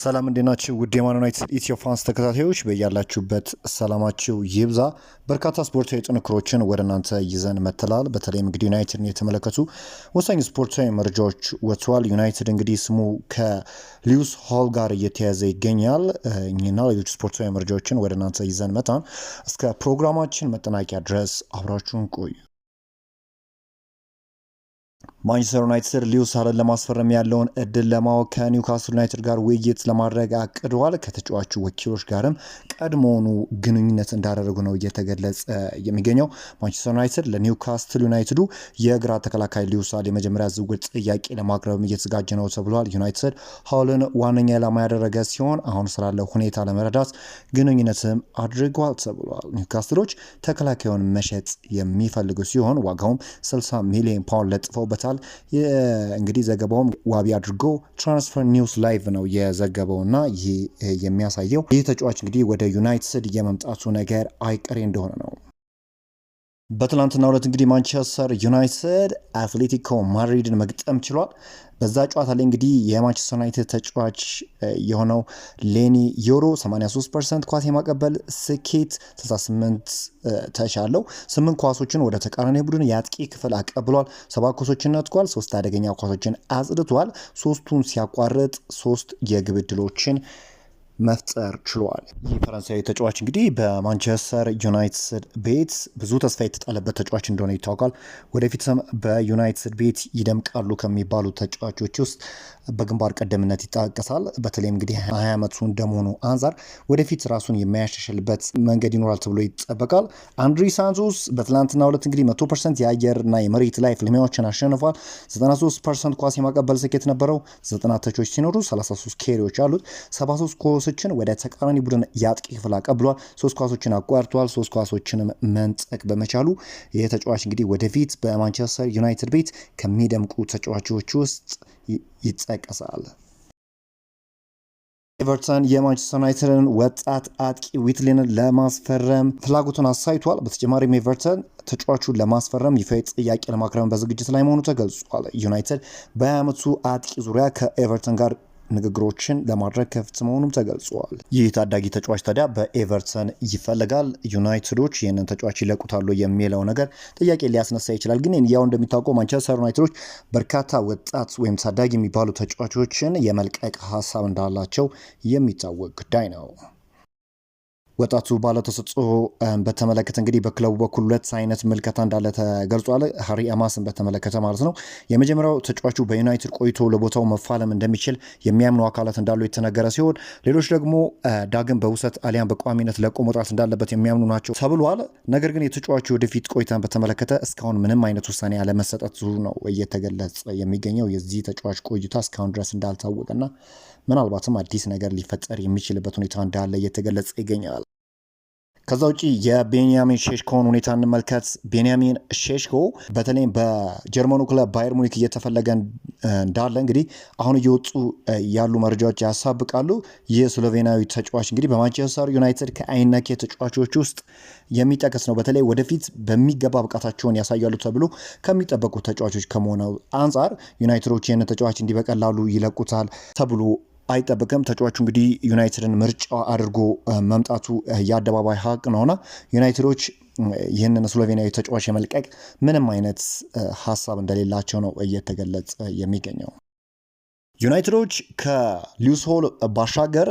ሰላም እንዴናችሁ? ውድ የማን ዩናይትድ ኢትዮ ፋንስ ተከታታዮች በያላችሁበት ሰላማችሁ ይብዛ። በርካታ ስፖርታዊ ጥንክሮችን ወደ እናንተ ይዘን መጥተናል። በተለይም እንግዲህ ዩናይትድን የተመለከቱ ወሳኝ ስፖርታዊ መረጃዎች ወጥተዋል። ዩናይትድ እንግዲህ ስሙ ከሊዩስ ሆል ጋር እየተያዘ ይገኛል። እኚህና ሌሎች ስፖርታዊ መረጃዎችን ወደ እናንተ ይዘን መጣን። እስከ ፕሮግራማችን መጠናቂያ ድረስ አብራችሁን ቆዩ። ማንቸስተር ዩናይትድ ሊዩስ ሆልን ለማስፈረም ያለውን እድል ለማወቅ ከኒውካስል ዩናይትድ ጋር ውይይት ለማድረግ አቅደዋል። ከተጫዋቹ ወኪሎች ጋርም ቀድሞውኑ ግንኙነት እንዳደረጉ ነው እየተገለጸ የሚገኘው። ማንቸስተር ዩናይትድ ለኒውካስል ዩናይትዱ የግራ ተከላካይ ሊዩስ ሆል የመጀመሪያ ዝውውር ጥያቄ ለማቅረብ እየተዘጋጀ ነው ተብሏል። ዩናይትድ ሆልን ዋነኛ ዓላማ ያደረገ ሲሆን አሁን ስላለው ሁኔታ ለመረዳት ግንኙነትም አድርገዋል ተብሏል። ኒውካስሎች ተከላካዩን መሸጥ የሚፈልጉ ሲሆን ዋጋውም 60 ሚሊዮን ፓውንድ ለጥፈውበታል። እንግዲህ ዘገባውም ዋቢ አድርጎ ትራንስፈር ኒውስ ላይቭ ነው የዘገበውና ይህ የሚያሳየው ይህ ተጫዋች እንግዲህ ወደ ዩናይትድ የመምጣቱ ነገር አይቀሬ እንደሆነ ነው። በትላንትናው ዕለት እንግዲህ ማንቸስተር ዩናይትድ አትሌቲኮ ማድሪድን መግጠም ችሏል። በዛ ጨዋታ ላይ እንግዲህ የማንቸስተር ዩናይትድ ተጫዋች የሆነው ሌኒ ዮሮ 83% ኳስ የማቀበል ስኬት 68 ተሻለው 8 ኳሶችን ወደ ተቃራኒ ቡድን የአጥቂ ክፍል አቀብሏል። 7 ኳሶችን ነጥቋል። 3 አደገኛ ኳሶችን አጽድቷል። 3ቱን ሲያቋርጥ 3 የግብ ዕድሎችን መፍጠር ችሏል። ይህ ፈረንሳዊ ተጫዋች እንግዲህ በማንቸስተር ዩናይትድ ቤት ብዙ ተስፋ የተጣለበት ተጫዋች እንደሆነ ይታወቃል። ወደፊትም በዩናይትድ ቤት ይደምቃሉ ከሚባሉ ተጫዋቾች ውስጥ በግንባር ቀደምነት ይጠቀሳል። በተለይም እንግዲህ 20 ዓመቱ እንደመሆኑ አንጻር ወደፊት ራሱን የሚያሻሽልበት መንገድ ይኖራል ተብሎ ይጠበቃል። አንድሪ ሳንቶስ በትላንትናው ዕለት እንግዲህ 100% የአየርና የመሬት ላይ ፍልሚያዎችን አሸንፏል። 93% ኳስ የማቀበል ስኬት ነበረው። 90 ተቾች ሲኖሩ 33 ኬሪዎች አሉት። 73 ኳሶችን ወደ ተቃራኒ ቡድን የአጥቂ ክፍል አቀብሏል። 3 ኳሶችን አቋርጧል። 3 ኳሶችንም መንጠቅ በመቻሉ ይህ ተጫዋች እንግዲህ ወደፊት በማንቸስተር ዩናይትድ ቤት ከሚደምቁ ተጫዋቾች ውስጥ ይጠቀሳል። ኤቨርተን የማንቸስተር ዩናይትድን ወጣት አጥቂ ዊትሊንን ለማስፈረም ፍላጎቱን አሳይቷል። በተጨማሪም ኤቨርተን ተጫዋቹን ለማስፈረም ይፋዊ ጥያቄ ለማቅረብ በዝግጅት ላይ መሆኑ ተገልጿል። ዩናይትድ በ20 ዓመቱ አጥቂ ዙሪያ ከኤቨርተን ጋር ንግግሮችን ለማድረግ ክፍት መሆኑም ተገልጿል። ይህ ታዳጊ ተጫዋች ታዲያ በኤቨርተን ይፈልጋል። ዩናይትዶች ይህንን ተጫዋች ይለቁታሉ የሚለው ነገር ጥያቄ ሊያስነሳ ይችላል። ግን ያው እንደሚታወቀው ማንቸስተር ዩናይትዶች በርካታ ወጣት ወይም ታዳጊ የሚባሉ ተጫዋቾችን የመልቀቅ ሀሳብ እንዳላቸው የሚታወቅ ጉዳይ ነው። ወጣቱ ባለተሰጥኦ በተመለከተ እንግዲህ በክለቡ በኩል 2 አይነት ምልከታ እንዳለ ተገልጿል። ሃሪ አማስን በተመለከተ ማለት ነው። የመጀመሪያው ተጫዋቹ በዩናይትድ ቆይቶ ለቦታው መፋለም እንደሚችል የሚያምኑ አካላት እንዳሉ የተነገረ ሲሆን ሌሎች ደግሞ ዳግም በውሰት አሊያም በቋሚነት ለቆ መውጣት እንዳለበት የሚያምኑ ናቸው ተብሏል። ነገር ግን የተጫዋቹ ወደፊት ቆይታን በተመለከተ እስካሁን ምንም አይነት ውሳኔ ያለመሰጠቱ ነው እየተገለጸ የሚገኘው። የዚህ ተጫዋች ቆይታ እስካሁን ድረስ እንዳልታወቀና ምናልባትም አዲስ ነገር ሊፈጠር የሚችልበት ሁኔታ እንዳለ እየተገለጸ ይገኛል። ከዛ ውጪ የቤንያሚን ሼሽኮን ሁኔታ እንመልከት። ቤንያሚን ሼሽኮ በተለይም በጀርመኑ ክለብ ባየር ሙኒክ እየተፈለገ እንዳለ እንግዲህ አሁን እየወጡ ያሉ መረጃዎች ያሳብቃሉ። ይህ ስሎቬናዊ ተጫዋች እንግዲህ በማንቸስተር ዩናይትድ ከአይነኬ ተጫዋቾች ውስጥ የሚጠቀስ ነው። በተለይ ወደፊት በሚገባ ብቃታቸውን ያሳያሉ ተብሎ ከሚጠበቁ ተጫዋቾች ከመሆኑ አንጻር ዩናይትዶች ይህንን ተጫዋች እንዲህ በቀላሉ ይለቁታል ተብሎ አይጠበቅም። ተጫዋቹ እንግዲህ ዩናይትድን ምርጫ አድርጎ መምጣቱ የአደባባይ ሀቅ ነውና ዩናይትዶች ይህንን ስሎቬኒያዊ ተጫዋች የመልቀቅ ምንም አይነት ሀሳብ እንደሌላቸው ነው እየተገለጸ የሚገኘው። ዩናይትዶች ከሊዩስ ሆል ባሻገር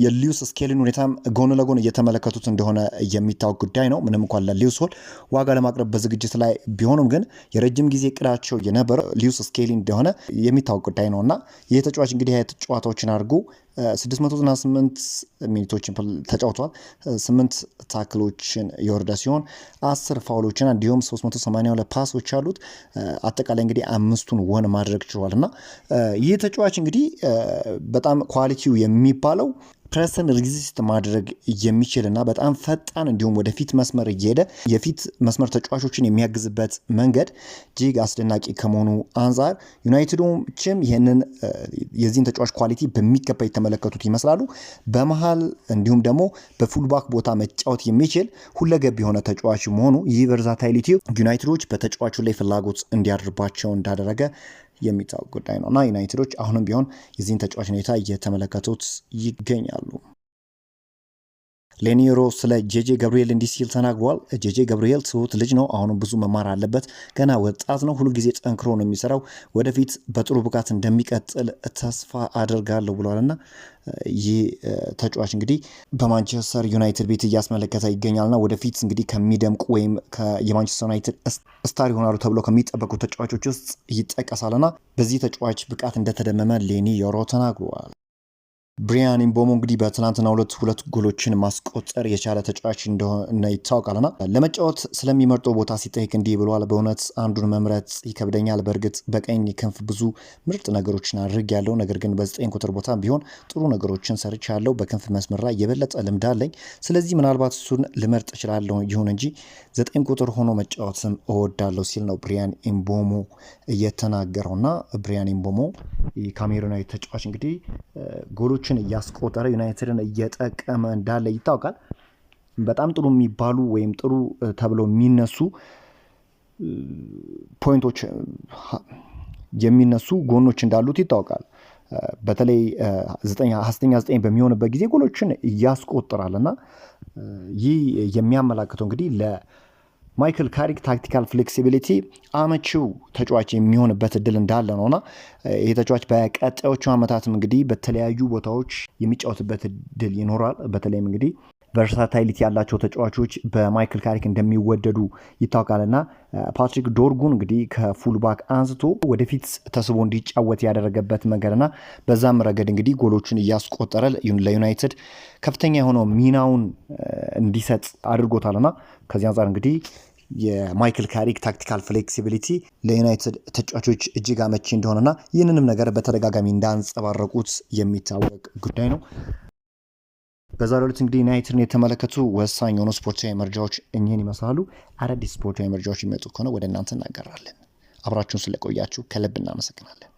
የሊዩስ ስኬሊን ሁኔታም ጎን ለጎን እየተመለከቱት እንደሆነ የሚታወቅ ጉዳይ ነው። ምንም እንኳን ለሊዩስ ሆል ዋጋ ለማቅረብ በዝግጅት ላይ ቢሆኑም ግን የረጅም ጊዜ እቅዳቸው የነበረ ሊዩስ ስኬሊ እንደሆነ የሚታወቅ ጉዳይ ነው እና ይህ ተጫዋች እንግዲህ ተጫዋታዎችን አድርጎ 698 ሚኒቶችን ተጫውቷል። 8 ታክሎችን የወረደ ሲሆን 10 ፋውሎችን እንዲሁም 382 ፓሶች አሉት። አጠቃላይ እንግዲህ 5ቱን ወን ማድረግ ችሏል እና ይህ ተጫዋች እንግዲህ በጣም ኳሊቲው የሚባለው ፕሬስን ሪዚስት ማድረግ የሚችልና በጣም ፈጣን እንዲሁም ወደፊት መስመር እየሄደ የፊት መስመር ተጫዋቾችን የሚያግዝበት መንገድ እጅግ አስደናቂ ከመሆኑ አንጻር ዩናይትዶችም ይህንን የዚህን ተጫዋች ኳሊቲ በሚገባ የተመለከቱት ይመስላሉ። በመሃል እንዲሁም ደግሞ በፉልባክ ቦታ መጫወት የሚችል ሁለገብ የሆነ ተጫዋች መሆኑ ይህ ቨርሳታይሊቲ ዩናይትዶች በተጫዋቹ ላይ ፍላጎት እንዲያድርባቸው እንዳደረገ የሚታወቅ ጉዳይ ነው እና ዩናይትዶች አሁንም ቢሆን የዚህን ተጫዋች ሁኔታ እየተመለከቱት ይገኛሉ። ሌኒሮ ስለ ጄጄ ገብርኤል እንዲህ ሲል ተናግሯል። ጄጄ ገብርኤል ትሁት ልጅ ነው። አሁንም ብዙ መማር አለበት። ገና ወጣት ነው። ሁሉ ጊዜ ጠንክሮ ነው የሚሰራው። ወደፊት በጥሩ ብቃት እንደሚቀጥል ተስፋ አድርጋለሁ ብሏልና ይህ ተጫዋች እንግዲህ በማንቸስተር ዩናይትድ ቤት እያስመለከተ ይገኛልና ወደፊት እንግዲህ ከሚደምቁ ወይም የማንቸስተር ዩናይትድ ስታር ይሆናሉ ተብሎ ከሚጠበቁ ተጫዋቾች ውስጥ ይጠቀሳልና በዚህ ተጫዋች ብቃት እንደተደመመ ሌኒሮ ተናግሯል። ብሪያን ኢምቦሞ እንግዲህ በትናንትናው ሁለት ጎሎችን ማስቆጠር የቻለ ተጫዋች እንደሆነ ይታወቃልና ለመጫወት ስለሚመርጠው ቦታ ሲጠይቅ እንዲህ ብሏል። በእውነት አንዱን መምረጥ ይከብደኛል። በእርግጥ በቀኝ ክንፍ ብዙ ምርጥ ነገሮችን አድርጌያለሁ። ነገር ግን በ9 ቁጥር ቦታ ቢሆን ጥሩ ነገሮችን ሰርቻለሁ። በክንፍ መስመር ላይ የበለጠ ልምድ አለኝ። ስለዚህ ምናልባት እሱን ልመርጥ እችላለሁ። ይሁን እንጂ 9 ቁጥር ሆኖ መጫወትም እወዳለሁ ሲል ነው ብሪያን ኢምቦሞ እየተናገረውና ብሪያን ኢምቦሞ የካሜሩናዊ ተጫዋች እንግዲህ ጎሎችን እያስቆጠረ ዩናይትድን እየጠቀመ እንዳለ ይታወቃል። በጣም ጥሩ የሚባሉ ወይም ጥሩ ተብለው የሚነሱ ፖይንቶች የሚነሱ ጎኖች እንዳሉት ይታወቃል። በተለይ 9 በሚሆንበት ጊዜ ጎሎችን ያስቆጥራልና ይህ የሚያመላክተው እንግዲህ ማይክል ካሪክ ታክቲካል ፍሌክሲቢሊቲ አመቺው ተጫዋች የሚሆንበት እድል እንዳለ ነውና ይህ ተጫዋች በቀጣዮቹ ዓመታትም እንግዲህ በተለያዩ ቦታዎች የሚጫወትበት እድል ይኖራል። በተለይም እንግዲህ ቨርሳታይሊቲ ያላቸው ተጫዋቾች በማይክል ካሪክ እንደሚወደዱ ይታወቃልና ፓትሪክ ዶርጉን እንግዲህ ከፉልባክ አንስቶ ወደፊት ተስቦ እንዲጫወት ያደረገበት መንገድና በዛም ረገድ እንግዲህ ጎሎችን እያስቆጠረ ለዩናይትድ ከፍተኛ የሆነው ሚናውን እንዲሰጥ አድርጎታልና ከዚህ አንጻር እንግዲህ የማይክል ካሪክ ታክቲካል ፍሌክሲቢሊቲ ለዩናይትድ ተጫዋቾች እጅግ አመቺ እንደሆነና ይህንንም ነገር በተደጋጋሚ እንዳንጸባረቁት የሚታወቅ ጉዳይ ነው። በዛሬው ዕለት እንግዲህ ዩናይትድን የተመለከቱ ወሳኝ የሆኑ ስፖርታዊ መረጃዎች እኚህን ይመስላሉ። አዳዲስ ስፖርታዊ መረጃዎች የሚመጡ ከሆነ ወደ እናንተ እናገራለን። አብራችሁን ስለቆያችሁ ከልብ እናመሰግናለን።